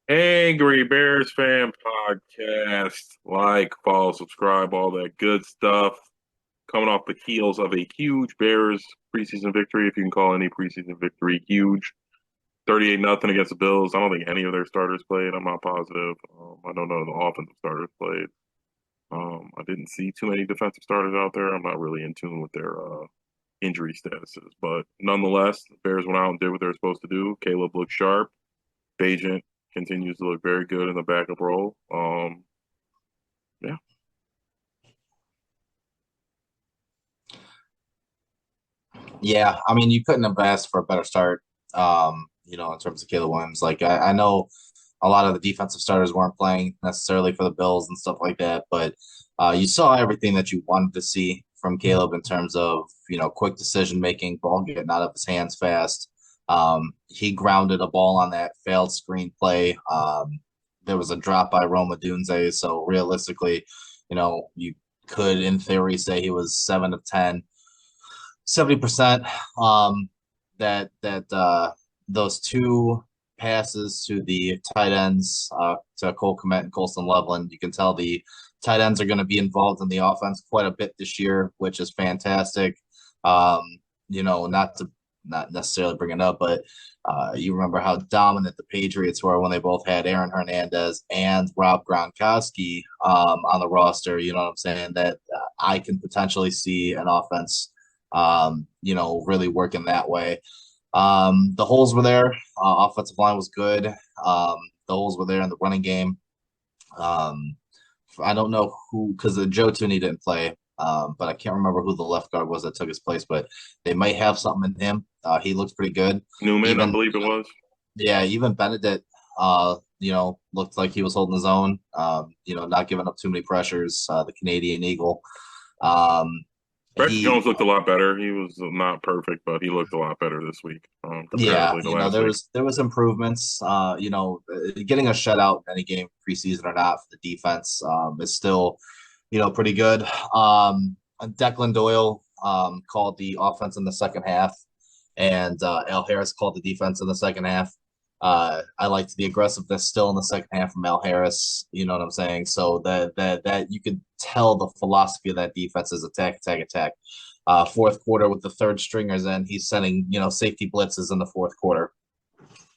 Angry Bears Fan Podcast. Like, follow, subscribe, all that good stuff. Coming off the heels of a huge Bears preseason victory, if you can call any preseason victory huge. 38 nothing against the Bills. I don't think any of their starters played. I'm not positive. I don't know if the offensive starters played. I didn't see too many defensive starters out there. I'm not really in tune with their injury statuses. But nonetheless, the Bears went out and did what they were supposed to do. Caleb looked sharp. Bajent continues to look very good in the backup role. Yeah. Yeah, I mean, you couldn't have asked for a better start, in terms of Caleb Williams. Like, I know a lot of the defensive starters weren't playing necessarily for the Bills and stuff like that, but you saw everything that you wanted to see from Caleb in terms of, quick decision making, ball getting out of his hands fast. He grounded a ball on that failed screen play. There was a drop by Roma Dunze, so realistically, you could, in theory, say he was 7 of 10. 70%. That those two passes to the tight ends, to Cole Kmet and Colson Loveland, you can tell the tight ends are going to be involved in the offense quite a bit this year, which is fantastic. Um, not necessarily bring it up, but you remember how dominant the Patriots were when they both had Aaron Hernandez and Rob Gronkowski on the roster. You know what I'm saying? That I can potentially see an offense really working that way. The holes were there. Offensive line was good. The holes were there in the running game. Um, I don't know who, because Joe Tooney didn't play, but I can't remember who the left guard was that took his place, but they might have something in him. He looks pretty good. Newman, I Even, believe it was. yeah, even Benedict, looked like he was holding his own, not giving up too many pressures, the Canadian Eagle. Um, Rex he Jones looked a lot better. He was not perfect, but he looked a lot better this week Yeah, comparatively to last there week. was improvements. Getting a shutout in any game preseason or not for the defense is still, pretty good. Declan Doyle called the offense in the second half, and Al Harris called the defense in the second half. I liked the aggressiveness still in the second half from Al Harris. You know what I'm saying? So that you could tell the philosophy of that defense is attack, attack, attack. Fourth quarter with the third stringers in, he's sending safety blitzes in the fourth quarter.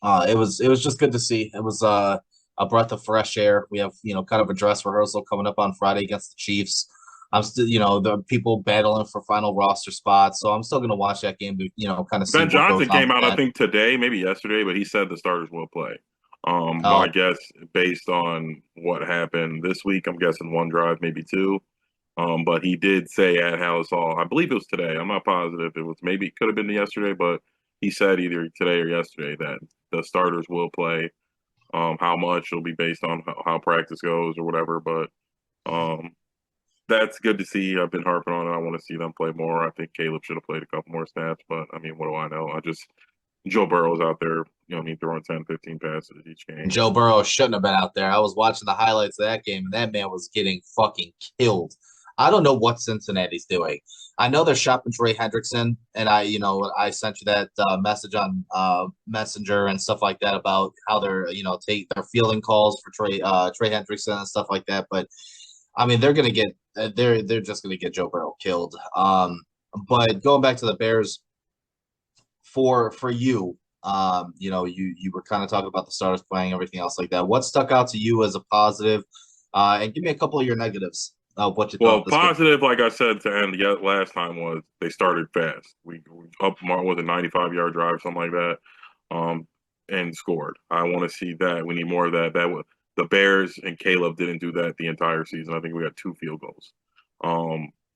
It was just good to see. It was a breath of fresh air. We have kind of a dress rehearsal coming up on Friday against the Chiefs. I'm still, the people battling for final roster spots, so I'm still going to watch that game to kind of see Ben what goes Johnson on came with out, I that. think, today, maybe yesterday, but he said the starters will play. My Oh, guess, based on what happened this week, I'm guessing one drive, maybe two. But he did say at House Hall, I believe it was today. I'm not positive. It was maybe it could have been yesterday, but he said either today or yesterday that the starters will play. How much will be based on how practice goes or whatever. But um, that's good to see. I've been harping on it. I want to see them play more. I think Caleb should have played a couple more snaps, but I mean, what do I know? Joe Burrow's out there, throwing 10, 15 passes each game. Joe Burrow shouldn't have been out there. I was watching the highlights of that game, and that man was getting fucking killed. I don't know what Cincinnati's doing. I know they're shopping Trey Hendrickson, and I sent you that message on Messenger and stuff like that about how they're fielding calls for Trey Hendrickson and stuff like that. But I mean, they're just gonna get Joe Burrow killed. But going back to the Bears, for you, you were kind of talking about the starters playing, everything else like that. What stuck out to you as a positive? And give me a couple of your negatives of what you thought Well, of this game. positive, like I said to end yet last time, was they started fast. We up with a 95-yard drive, something like that, and scored. I want to see that. We need more of that. That was the Bears and Caleb didn't do that the entire season. I think we got two field goals.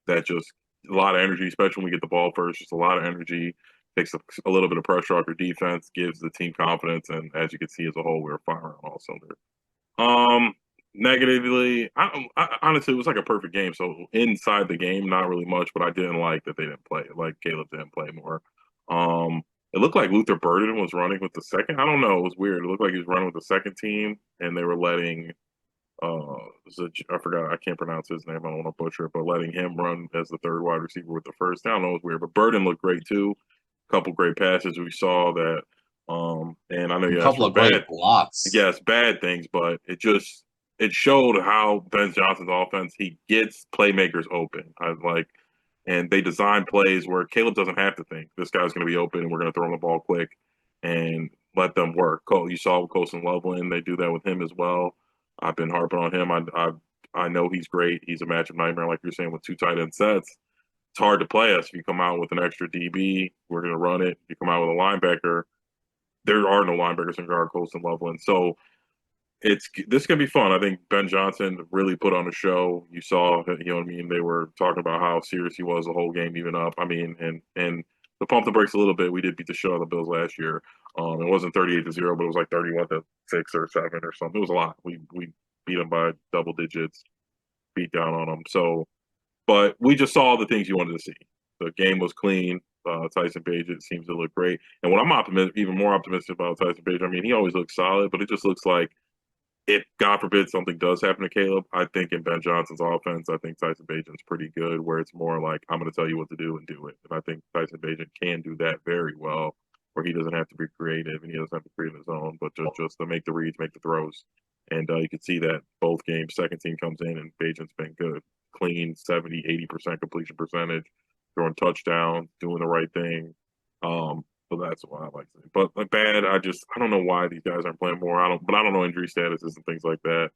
That just a lot of energy, especially when we get the ball first. Just a lot of energy takes a little bit of pressure off your defense, gives the team confidence, and as you can see as a whole, we were firing on all cylinders. Negatively, honestly, it was like a perfect game. So inside the game, not really much, but I didn't like that they didn't play. Like Caleb didn't play more. It looked like Luther Burden was running with the second. I don't know. It was weird. It looked like he was running with the second team, and they were letting I forgot. I can't pronounce his name. I don't want to butcher it, but letting him run as the third wide receiver with the first. I don't know. It was weird, but Burden looked great too. A couple great passes. We saw that And I know A you asked couple for of great bad, blocks. yes, bad things, but it showed how Ben Johnson's offense, he gets playmakers open. I like, and they design plays where Caleb doesn't have to think this guy's going to be open and we're going to throw him the ball quick and let them work. You saw with Colson Loveland, they do that with him as well. I've been harping on him. I know he's great. He's a matchup nightmare, like you're saying, with two tight end sets. It's hard to play us. If you come out with an extra DB, we're going to run it. If you come out with a linebacker, there are no linebackers in guard Colson Loveland. So this can be fun. I think Ben Johnson really put on a show. You saw, you know what I mean. They were talking about how serious he was the whole game, even up. I mean, and to pump the brakes a little bit, we did beat the shit out of the Bills last year. It wasn't 38-0, but it was like 31-6 or 7 or something. It was a lot. We beat them by double digits, beat down on them. So, but we just saw the things you wanted to see. The game was clean. Tyson Bagent seems to look great. And what I'm even more optimistic about Tyson Bagent, I mean, he always looks solid, but it just looks like if God forbid something does happen to Caleb, I think in Ben Johnson's offense, I think Tyson Bagent's pretty good, where it's more like I'm going to tell you what to do and do it. And I think Tyson Bagent can do that very well, where he doesn't have to be creative and he doesn't have to create his own, but just to make the reads, make the throws. And you can see that both games, second team comes in and Bagent's been good, clean 70-80% completion percentage, throwing touchdowns, doing the right thing. So that's what I like to say. But bad, I don't know why these guys aren't playing more. I don't know injury statuses and things like that.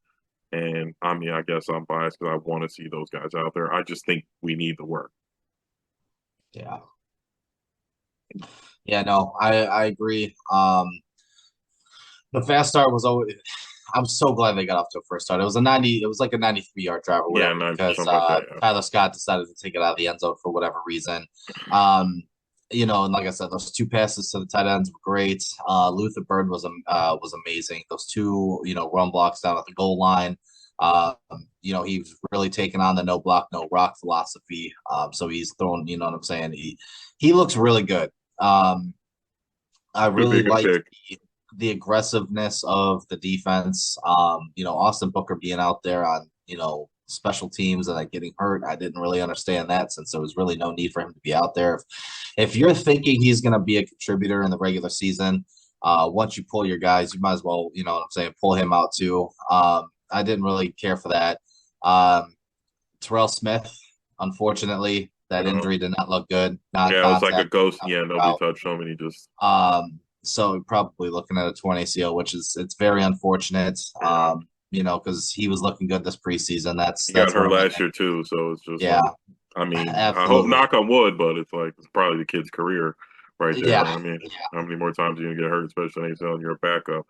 And I mean, I guess I'm biased because I want to see those guys out there. I just think we need the work. Yeah. Yeah, no, I agree. The fast start was always. I'm so glad they got off to a first start. It was a 90. It was like a 93-yard drive or Yeah, whatever not because something like that. Yeah. Tyler Scott decided to take it out of the end zone for whatever reason. And like I said, those two passes to the tight ends were great. Luther Bird was amazing. Those two, run blocks down at the goal line. He was really taking on the no block, no rock philosophy. So he's throwing, you know what I'm saying? He looks really good. I Could be really a good like pick. the aggressiveness of the defense. Austin Booker being out there on, special teams and like getting hurt. I didn't really understand that since there was really no need for him to be out there. If you're thinking he's going to be a contributor in the regular season, once you pull your guys, you might as well, you know what I'm saying, pull him out too. I didn't really care for that. Terrell Smith, unfortunately, that Uh, injury did not look good. yeah, it was like a Non-contact. ghost. Yeah, nobody touched him, and he just So probably looking at a 20 ACL, which it's very unfortunate. yeah. Because he was looking good this preseason. He got That's one hurt of my last year too, so it's just yeah, like, I mean, I hope absolutely. knock on wood, but it's like it's probably the kid's career right there. Yeah, I mean, yeah. how many more times are you gonna get hurt, especially in ACL and you're a backup?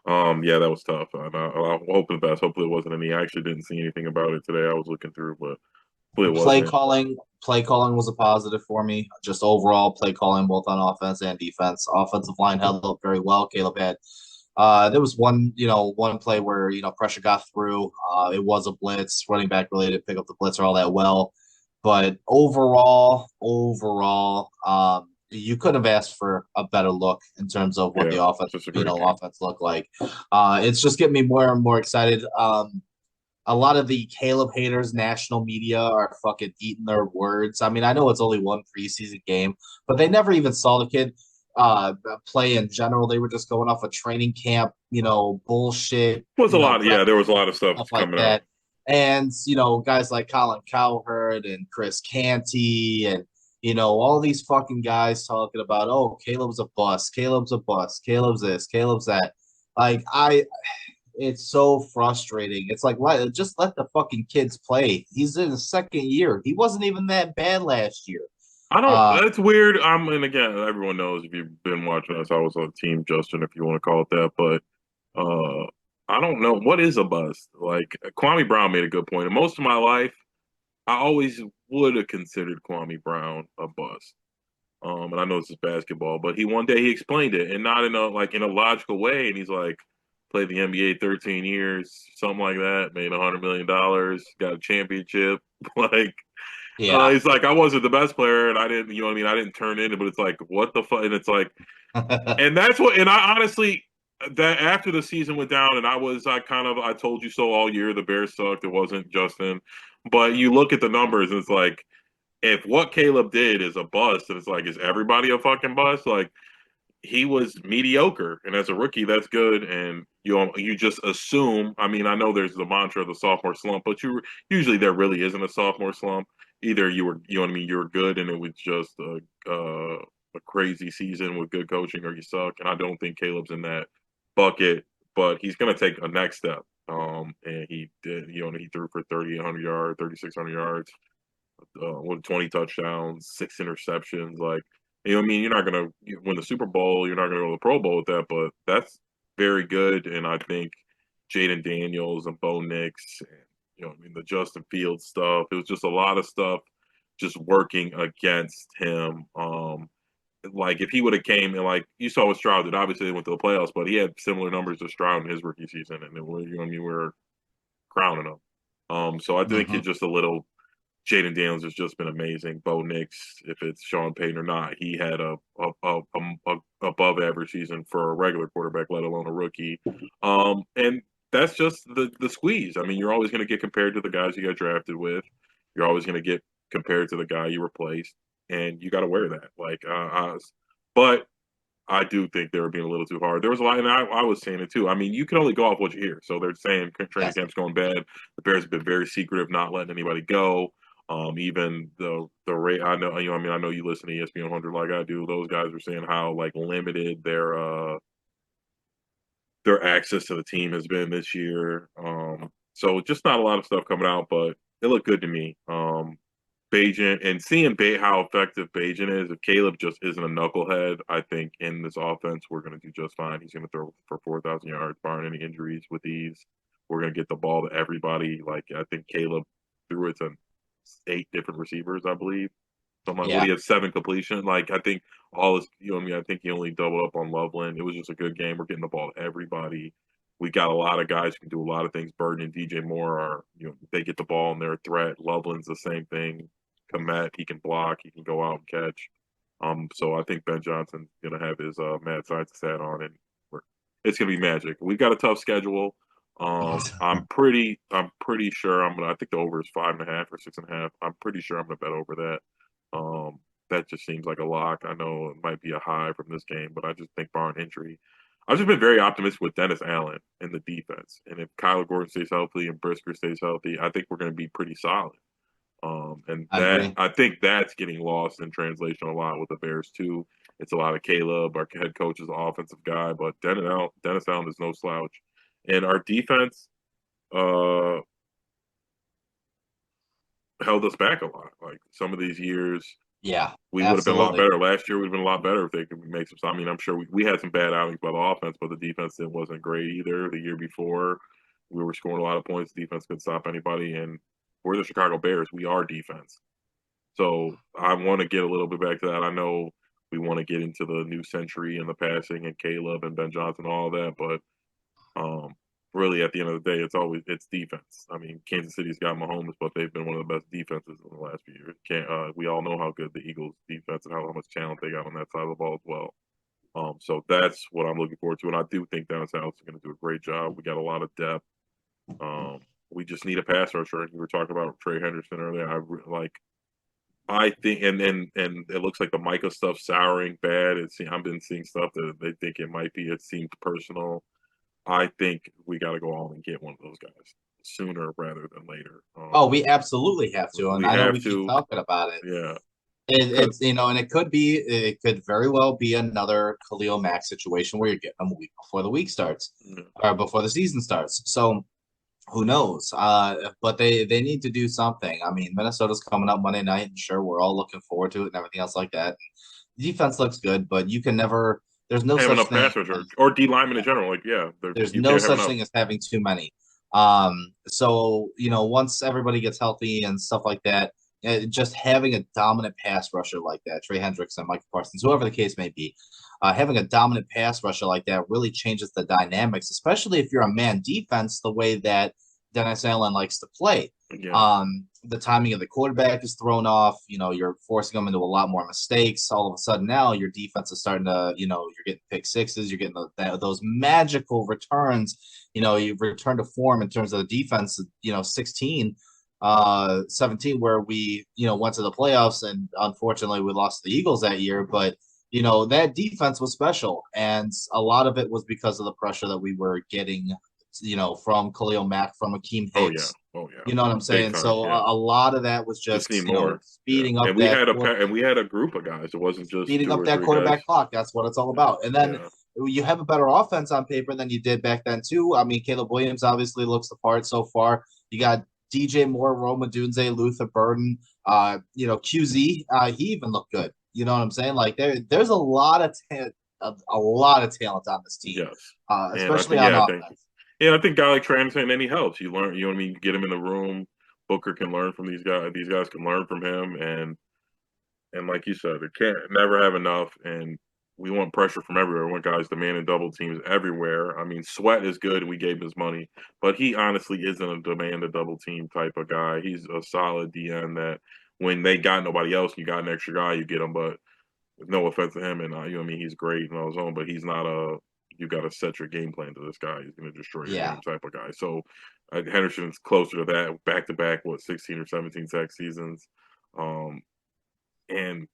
Yeah, that was tough. I'm hoping the best. Hopefully, it wasn't any. I actually didn't see anything about it today. I was looking through, but hopefully it Play wasn't. calling, play calling was a positive for me. Just overall play calling, both on offense and defense. Offensive line held up very well. Caleb had. There was one play where pressure got through. It was a blitz. Running back really didn't pick up the blitzer all that well, but overall, you could have asked for a better look in terms of what Yeah, the offense, it's just a great game. offense looked like. It's just getting me more and more excited. A lot of the Caleb haters, national media are fucking eating their words. I mean, I know it's only one preseason game, but they never even saw the kid play in general. They were just going off a training camp, bullshit, Was a lot. prep Yeah, there was a lot of stuff stuff like coming out. that. And guys like Colin Cowherd and Chris Canty and all these fucking guys talking about, oh, Caleb's a bust, Caleb's a bust, Caleb's this, Caleb's that. Like it's so frustrating. It's like, just let the fucking kids play. He's in his second year. He wasn't even that bad last year. I don't. Uh, That's weird. And again, everyone knows if you've been watching us, I was on Team Justin, if you want to call it that. But I don't know what is a bust. Like Kwame Brown made a good point. In most of my life, I always would have considered Kwame Brown a bust. And I know this is basketball, but one day he explained it, and not in a logical way. And he's like, played the NBA 13 years, something like that, made $100 million, got a championship. Like yeah. he's like, I wasn't the best player, and I didn't, you know what I mean? I didn't turn in it, but it's like, what the fuck? And it's like, and that's what, and I honestly, that after the season went down, and I told you so all year, the Bears sucked. It wasn't Justin, but you look at the numbers, and it's like, if what Caleb did is a bust, and it's like, is everybody a fucking bust? Like, he was mediocre, and as a rookie, that's good. And you just assume. I mean, I know there's the mantra of the sophomore slump, but usually there really isn't a sophomore slump. Either you know what I mean, you were good, and it was just a crazy season with good coaching, or you suck. And I don't think Caleb's in that bucket, but he's going to take a next step. And he did. He threw for 3,800 yards, 3,600 yards, with 20 touchdowns, 6 interceptions. Like, you know what I mean? You're not going to win the Super Bowl. You're not going to go to the Pro Bowl with that, but that's very good. And I think Jaden Daniels and Bo Nix, and, I mean, the Justin Fields stuff, it was just a lot of stuff just working against him. Like if he would have came and like you saw with Stroud did, obviously they went to the playoffs, but he had similar numbers to Stroud in his rookie season, and then we're crowning him. So I think Mhm. it's just a little. Jaden Daniels has just been amazing. Bo Nix, if it's Sean Payton or not, he had a above average season for a regular quarterback, let alone a rookie. And that's just the squeeze. I mean, you're always going to get compared to the guys you got drafted with. You're always going to get compared to the guy you replaced, and you got to wear that. But I do think they were being a little too hard. There was a lot, and I was saying it too. I mean, you can only go off what you hear. So they're saying training Yes. camp's going bad. The Bears have been very secretive, not letting anybody go. Even the rate, I know, I mean, I know you listen to ESPN 100 like I do. Those guys were saying how like limited their access to the team has been this year. So just not a lot of stuff coming out, but it looked good to me. Bajan and seeing how effective Bajan is. If Caleb just isn't a knucklehead, I think in this offense we're going to do just fine. He's going to throw for 4,000 yards, barring any injuries with ease. We're going to get the ball to everybody. Like I think Caleb threw it to 8 different receivers, I believe. Something like what Yeah. he had 7 completion. Like I think all his, I mean, I think he only doubled up on Loveland. It was just a good game. We're getting the ball to everybody. We got a lot of guys who can do a lot of things. Burden and DJ Moore are, they get the ball and they're a threat. Loveland's the same thing. Kmet, he can block, he can go out and catch. So I think Ben Johnson's gonna have his mad scientist hat on, and it's gonna be magic. We've got a tough schedule. I'm pretty sure I'm gonna. I think the over is 5.5 or 6.5. I'm pretty sure I'm gonna bet over that. That just seems like a lock. I know it might be a high from this game, but I just think barring injury, I've just been very optimistic with Dennis Allen in the defense. And if Kyler Gordon stays healthy and Brisker stays healthy, I think we're going to be pretty solid. And I that agree. I think that's getting lost in translation a lot with the Bears too. It's a lot of Caleb, our head coach is an offensive guy, but Dennis Allen is no slouch. And our defense uh, held us back a lot. Like some of these years, Yeah, we would have been a lot absolutely. better. Last year, we'd have been a lot better if they could make some. I mean, I'm sure we had some bad outings by the offense, but the defense wasn't great either. The year before, we were scoring a lot of points. Defense couldn't stop anybody, and we're the Chicago Bears. We are defense. So I want to get a little bit back to that. I know we want to get into the new century and the passing and Caleb and Ben Johnson, all that, but really at the end of the day, it's defense. I mean, Kansas City's got Mahomes, but they've been one of the best defenses in the last few years. We all know how good the Eagles' defense and how much talent they got on that side of the ball as well. So that's what I'm looking forward to, and I do think Dennis Allen's going to do a great job. We got a lot of depth. Um, we just need a pass rusher. We were talking about Trey Hendrickson earlier. I think, and it looks like the Micah stuff souring bad. I've been seeing stuff that they think it might be. It seems personal. I think we got to go on and get one of those guys sooner rather than later. Oh, we absolutely have to, and We I know have we keep to, talking about it. yeah. It's and it could very well be another Khalil Mack situation where you're getting them a week before the week starts Yeah. or before the season starts. So who knows? But they need to do something. I mean, Minnesota's coming up Monday night, and sure, we're all looking forward to it and everything else like that. Defense looks good, but you can never. There's no Have such enough thing pass rusher as or D linemen in general. Like, yeah, there's you no can't have such enough. thing as having too many. So once everybody gets healthy and stuff like that, just having a dominant pass rusher like that, Trey Hendrickson, Micah Parsons, whoever the case may be, having a dominant pass rusher like that really changes the dynamics, especially if you're a man defense, the way that Dennis Allen likes to play. Yeah. The timing of the quarterback is thrown off. You're forcing them into a lot more mistakes. All of a sudden now your defense is starting to, you're getting pick sixes. You're getting those magical returns. You return to form in terms of the defense, 16, 17, where we, went to the playoffs and unfortunately we lost to the Eagles that year. But, that defense was special, and a lot of it was because of the pressure that we were getting, from Khalil Mack, from Akeem Oh yeah, Hicks. oh yeah, You know what I'm big saying? time. So Yeah, a lot of that was just just, need more. Yeah, speeding up and we that had a group of guys. It wasn't just speeding two up or that three guys. quarterback clock. That's what it's all about. And then Yeah, you have a better offense on paper than you did back then too. I mean, Caleb Williams obviously looks the part so far. You got DJ Moore, Roma Dunze, Luther Burden, QZ. He even looked good. You know what I'm saying? Like there's a lot of a lot of talent on this team, yes, and I especially think on yeah, I think offense. yeah, I think guy like Trey Hendrickson, and he helps. You learn, you know what I mean. You get him in the room. Booker can learn from these guys. These guys can learn from him, and like you said, it can't never have enough. And we want pressure from everywhere. We want guys demanding double teams everywhere. I mean, Sweat is good. We gave him his money, but he honestly isn't a demand a double team type of guy. He's a solid DN that when they got nobody else, you got an extra guy, you get him. But with no offense to him, and you know what I mean, he's great in his own, but he's not a you got to set your game plan to this guy. He's going to destroy your Yeah, game type of guy. So Henderson's closer to that back to back, what 16 or 17 sack seasons. Um, and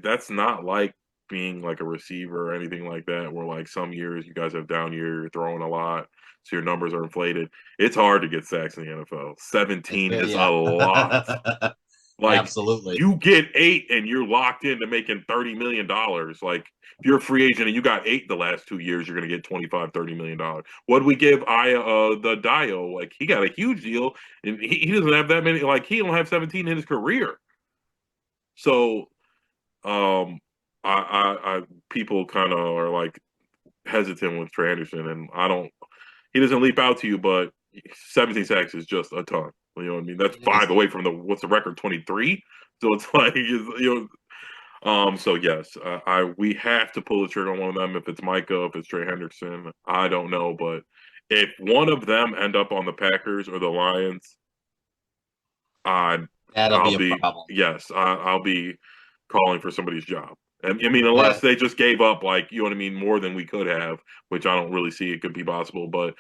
that's not like being like a receiver or anything like that, where like some years you guys have down year, you're throwing a lot, so your numbers are inflated. It's hard to get sacks in the NFL. 17 is a yeah, lot. Like absolutely. you get 8 and you're locked into making $30 million. Like if you're a free agent and you got 8 the last 2 years, you're gonna get 25-30 million. What do we give the Dio? Like he got a huge deal and he doesn't have that many, like he don't have 17 in his career. So um, I people kind of are like hesitant with Trey Anderson, and I don't. He doesn't leap out to you, but 17 sacks is just a ton. You know what I mean? That's It 5 is. away from the what's the record 23. So it's like So yes, I we have to pull the trigger on one of them. If it's Micah, if it's Trey Hendrickson, I don't know, but if one of them end up on the Packers or the Lions, I That'll I'll be a be problem. yes, I'll be calling for somebody's job. And I mean, unless That they just gave up, like you know what I mean, more than we could have, which I don't really see it could be possible. But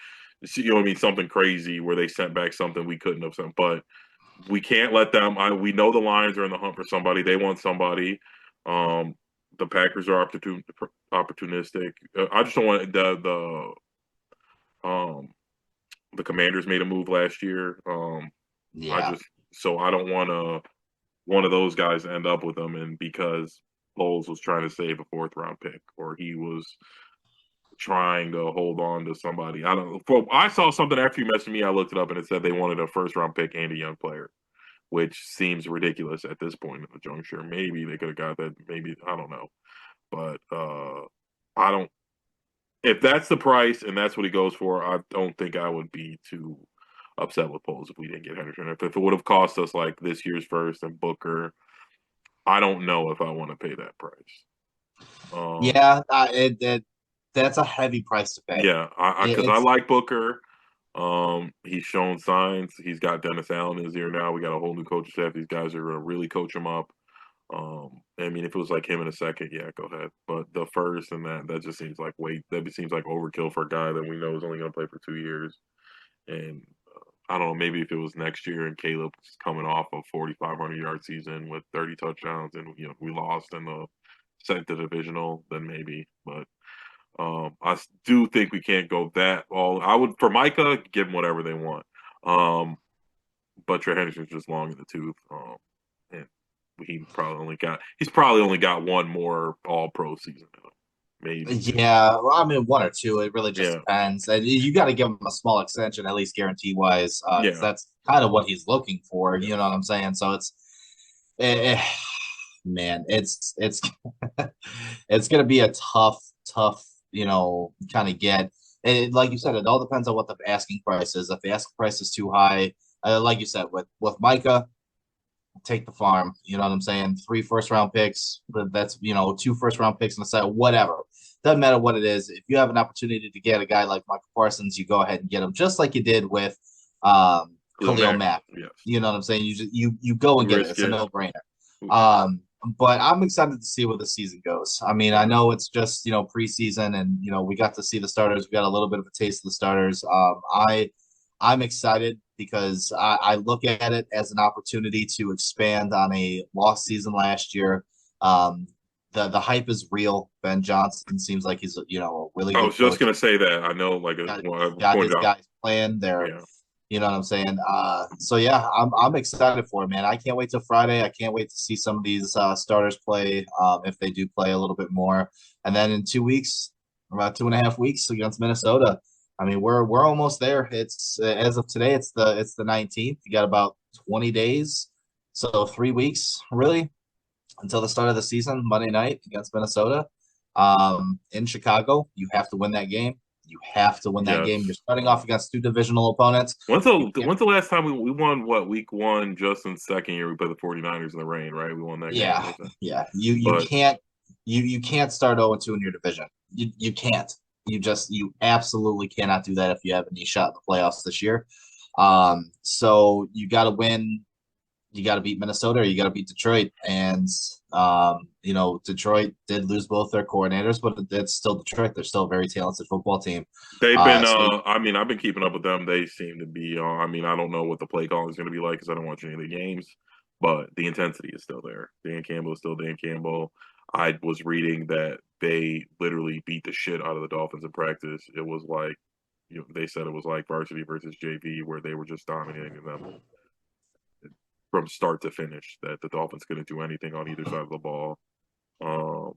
you know what I mean, something crazy where they sent back something we couldn't have sent. But we can't let them. We know the Lions are in the hunt for somebody. They want somebody. Um, the Packers are opportunistic. I just don't want um the Commanders made a move last year. I Yeah. just so I don't want one of those guys to end up with them, and because Bowles was trying to save a fourth round pick, or he was trying to hold on to somebody. I don't know. I saw something after you messaged me. I looked it up, and it said they wanted a first round pick and a young player, which seems ridiculous at this point in the juncture. Maybe they could have got that. Maybe I don't know, but I don't. If that's the price and that's what he goes for, I don't think I would be too upset with Poles if we didn't get Henderson. If it would have cost us like this year's first and Booker, I don't know if I want to pay that price. Um, Yeah, that's a heavy price to pay. yeah, I because I It's like Booker. He's shown signs. He's got Dennis Allen in his ear now. We got a whole new coaching staff. These guys are gonna really coach him up. I mean, if it was like him in a second, yeah, go ahead. But the first and that just seems like that seems like overkill for a guy that we know is only gonna play for 2 years. And I don't know, maybe if it was next year and Caleb's coming off a 4,500 yard season with 30 touchdowns, and we lost in the second divisional, then maybe. But do think we can't go that all. I would for Micah give them whatever they want. But Trey Henderson's just long in the tooth. And he's probably only got one more All Pro season. Maybe two. Yeah, well, I mean, one or two. It really just Yeah, depends. And you got to give him a small extension, at least guarantee wise, because yeah, that's kind of what he's looking for. You know yes. what I'm saying? So eh, eh, man, it's it's gonna be a tough, kind of get. And like you said, it all depends on what the asking price is. If the asking price is too high, like you said, with Micah, take the farm. You know what I'm saying? 3 first round picks, but that's two first round picks on the side, whatever. Doesn't matter what it is. If you have an opportunity to get a guy like Micah Parsons, you go ahead and get him, just like you did with Khalil Khalil Mack. Mack. Yes, You know what I'm saying? You go and you get it. risk It's a it. no brainer. Um, but I'm excited to see where the season goes. I mean, I Yeah, know it's just preseason, and we got to see the starters. We got a little bit of a taste of the starters. I'm excited because I look at it as an opportunity to expand on a lost season last year. Um, the hype is real. Ben Johnson seems like he's a really I good was just coach. gonna say that. I know, like, He's I got pointed his out. guys playing there. Yeah, You know what I'm saying? So yeah, I'm excited for it, man. I can't wait till Friday. I can't wait to see some of these starters play, if they do play a little bit more. And then in 2 weeks, about 2.5 weeks against Minnesota. I mean, we're almost there. It's as of today, it's the 19th. You got about 20 days, so 3 weeks really until the start of the season. Monday night against Minnesota, in Chicago. You have to win that game. You have to win that game. You're yes. starting off against two divisional opponents. You can't. When's the last time we won? What, week one? Justin's second year, we played the 49ers in the rain, right? We won that game. Yeah, Was it? yeah. You But can't you can't start 0-2 in your division. You can't. You absolutely cannot do that if you have any shot in the playoffs this year. So you got to win. You got to beat Minnesota or you got to beat Detroit. And Detroit did lose both their coordinators, but it's still Detroit. They're still a very talented football team. they've been. So I mean, I've been keeping up with them. They seem to be. I mean, I don't know what the play calling is going to be like because I don't watch any of the games, but the intensity is still there. Dan Campbell is still Dan Campbell. I was reading that they literally beat the shit out of the Dolphins in practice. It was like, they said it was like varsity versus JV, where they were just dominating them from start to finish. That the Dolphins couldn't do anything on either side of the ball. Um,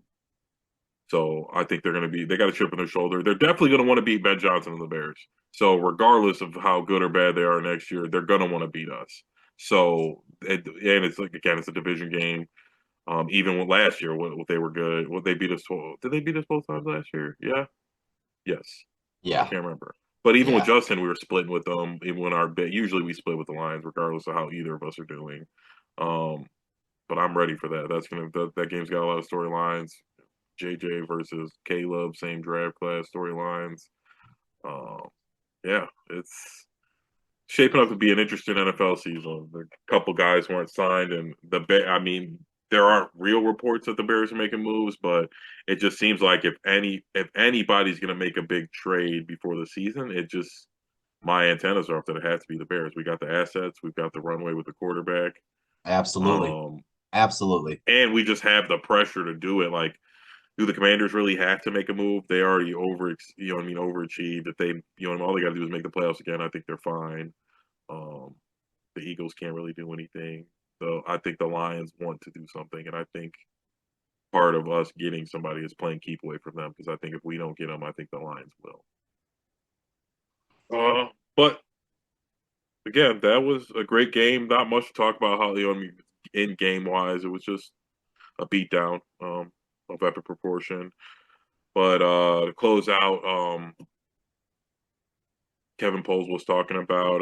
so I think they got a chip on their shoulder. They're definitely going to want to beat Ben Johnson and the Bears. So regardless of how good or bad they are next year, they're going to want to beat us. So, and it's like, again, it's a division game. Even with last year, what they were good, what they beat us. Did they beat us both times last year? Yeah. Yes. I yeah, can't remember. But even with yeah, Justin, we were splitting with them. Even when usually we split with the Lions, regardless of how either of us are doing. Um, but I'm ready for that. That game's got a lot of storylines. JJ versus Caleb, same draft class storylines. Um, yeah, it's shaping up to be an interesting NFL season. A couple guys weren't signed, and I mean, there aren't real reports that the Bears are making moves, but it just seems like if anybody's going to make a big trade before the season, my antennas are up that it has to be the Bears. We got the assets, we've got the runway with the quarterback, absolutely, um, absolutely. and we just have the pressure to do it. Like, do the Commanders really have to make a move? They already overachieved. If they, all they got to do is make the playoffs again, I think they're fine. Um, the Eagles can't really do anything. So I think the Lions want to do something, and I think part of us getting somebody is playing keep away from them because I think if we don't get them, I think the Lions will. But again, that was a great game. Not much to talk about how in game wise, it was just a beatdown of epic proportion. But to close out, Kevin Poles was talking about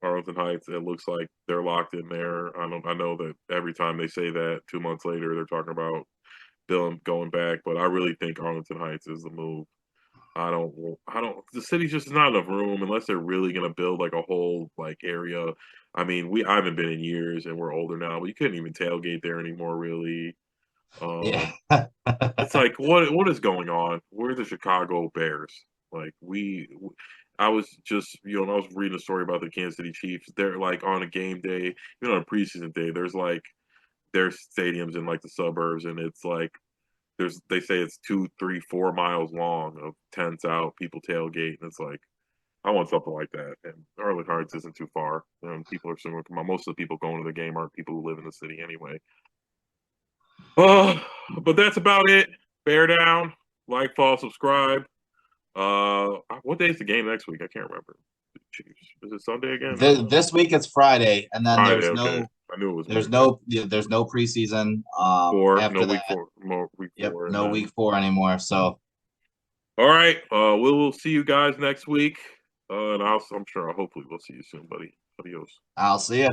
Arlington Heights. It looks like they're locked in there. I know that every time they say that, 2 months later they're talking about Bill going back, but I really think Arlington Heights is the move. The city's just not enough room unless they're really gonna build like a whole like area. I mean, I haven't been in years and we're older now, but you couldn't even tailgate there anymore, really. Yeah. It's like what is going on? We're the Chicago Bears. Like I was just I was reading a story about the Kansas City Chiefs. They're like on a game day, on a preseason day. There's like their stadiums in like the suburbs, and it's like they say it's 2, 3, 4 miles long of tents out, people tailgate, and it's like I want something like that. And Arlington Heights isn't too far, and people are similar. Most of the people going to the game aren't people who live in the city anyway. Uh, but that's about it. Bear down, like, follow, subscribe. What day is the game next week? I can't remember. Chiefs. Is it Sunday again? This week it's Friday, and then Friday. Okay, I knew it was there's Monday. no there's no preseason No after week that. four, more week Yep, four, and no then week 4 anymore. So all right. We'll see you guys next week. And I'm sure. Hopefully, we'll see you soon, buddy. Adios. I'll see you.